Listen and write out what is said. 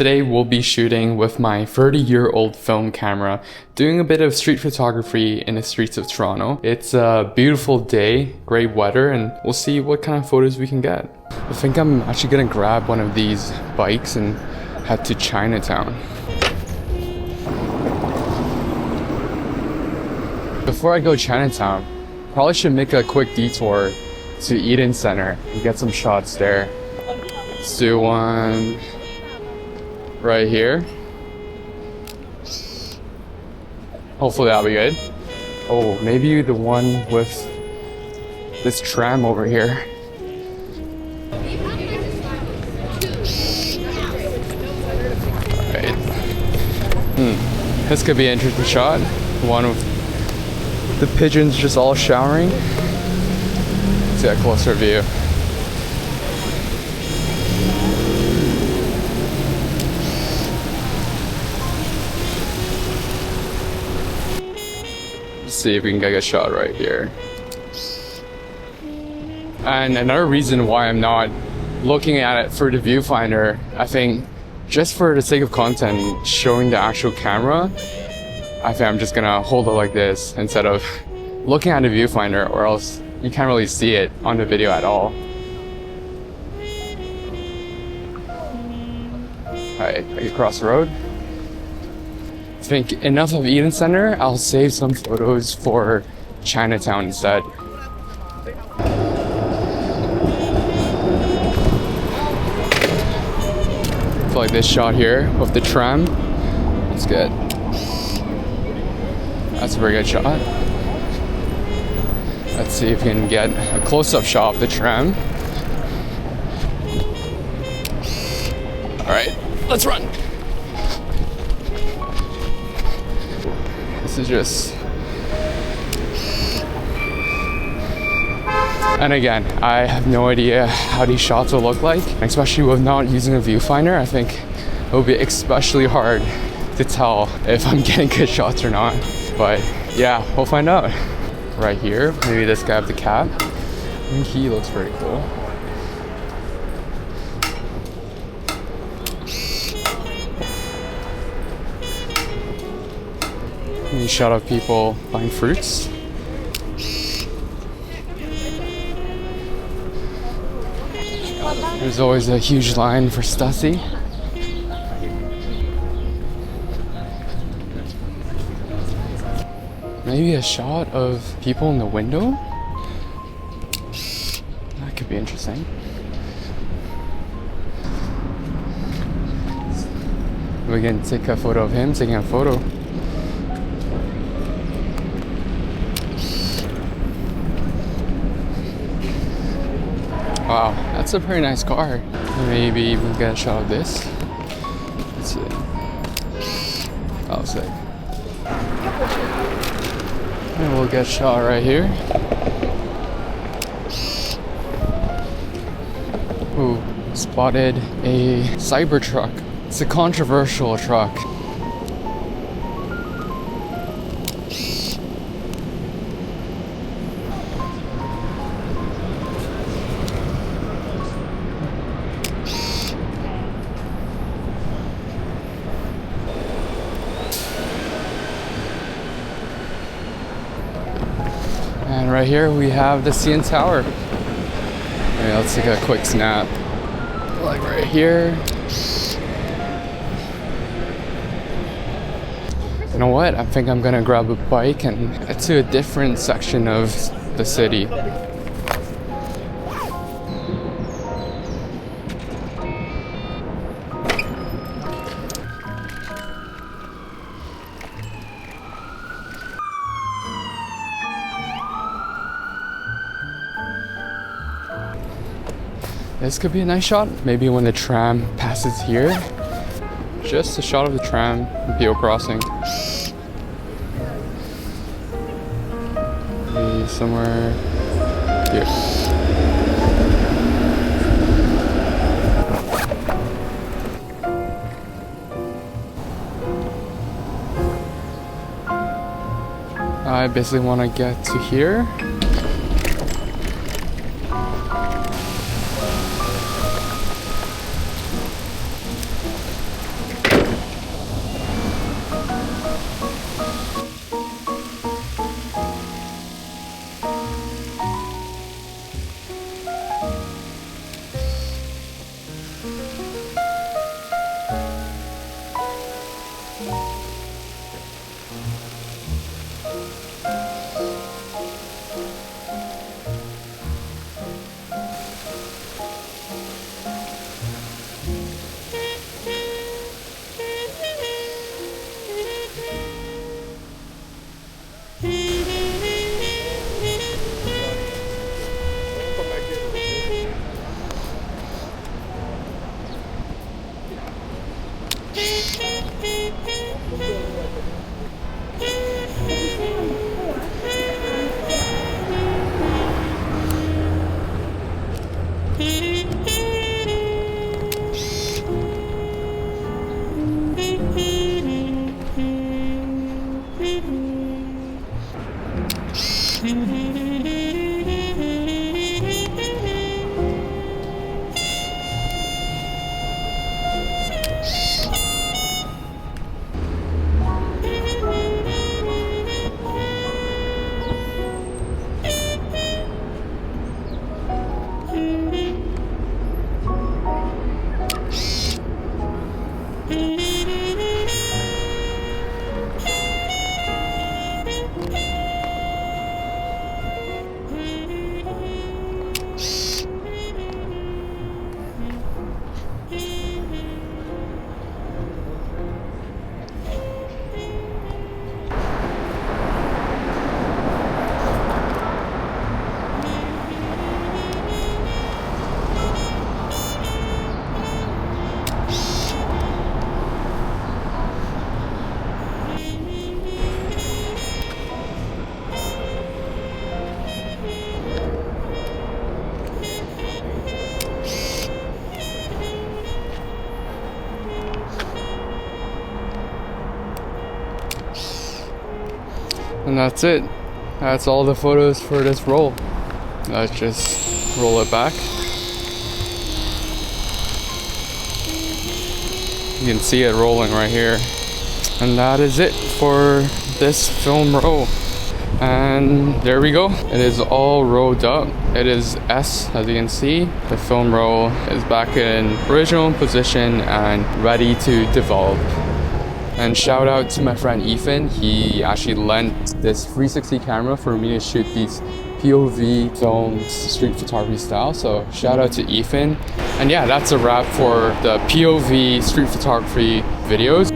Today we'll be shooting with my 30-year-old film camera, doing a bit of street photography in the streets of Toronto. It's a beautiful day, great weather, and we'll see what kind of photos we can get. I think I'm actually gonna grab one of these bikes and head to Chinatown. Before I go Chinatown, probably should make a quick detour to Eden Center and get some shots there. Let's do one right here. Hopefully that'll be good. Oh, maybe the one with this tram over here. Alright. This could be an interesting shot. One of the pigeons just all showering. Let's get a closer view. Let's see if we can get a shot right here. And another reason why I'm not looking at it for the viewfinder, I think just for the sake of content, showing the actual camera, I think I'm just gonna hold it like this instead of looking at the viewfinder, or else you can't really see it on the video at all. Alright, I can cross the road. I think enough of Eden Center. I'll save some photos for Chinatown instead. I feel like this shot here of the tram, it's good. That's a very good shot. Let's see if we can get a close-up shot of the tram. Alright, let's run. This is just... And again, I have no idea how these shots will look like, especially with not using a viewfinder. I think it will be especially hard to tell if I'm getting good shots or not. But yeah, we'll find out. Right here, maybe this guy with the cap. I think he looks pretty cool. Maybe shot of people buying fruits. There's always a huge line for Stussy. Maybe a shot of people in the window? That could be interesting. We can take a photo of him taking a photo. Wow, that's a pretty nice car. Maybe even get a shot of this. Let's see. Oh, sick. And we'll get a shot right here. Ooh, spotted a Cybertruck. It's a controversial truck. And right here we have the CN Tower. Okay, let's take a quick snap. Like right here. You know what? I think I'm gonna grab a bike and head to a different section of the city. This could be a nice shot. Maybe when the tram passes here. Just a shot of the tram and people crossing. Maybe somewhere here. I basically want to get to here. And that's it. That's all the photos for this roll. Let's just roll it back. You can see it rolling right here. And that is it for this film roll. And there we go. It is all rolled up. It is S, as you can see. The film roll is back in original position and ready to develop. And shout out to my friend Ethan. He actually lent this 360 camera for me to shoot these POV filmed street photography style. So shout out to Ethan. And yeah, that's a wrap for the POV street photography videos.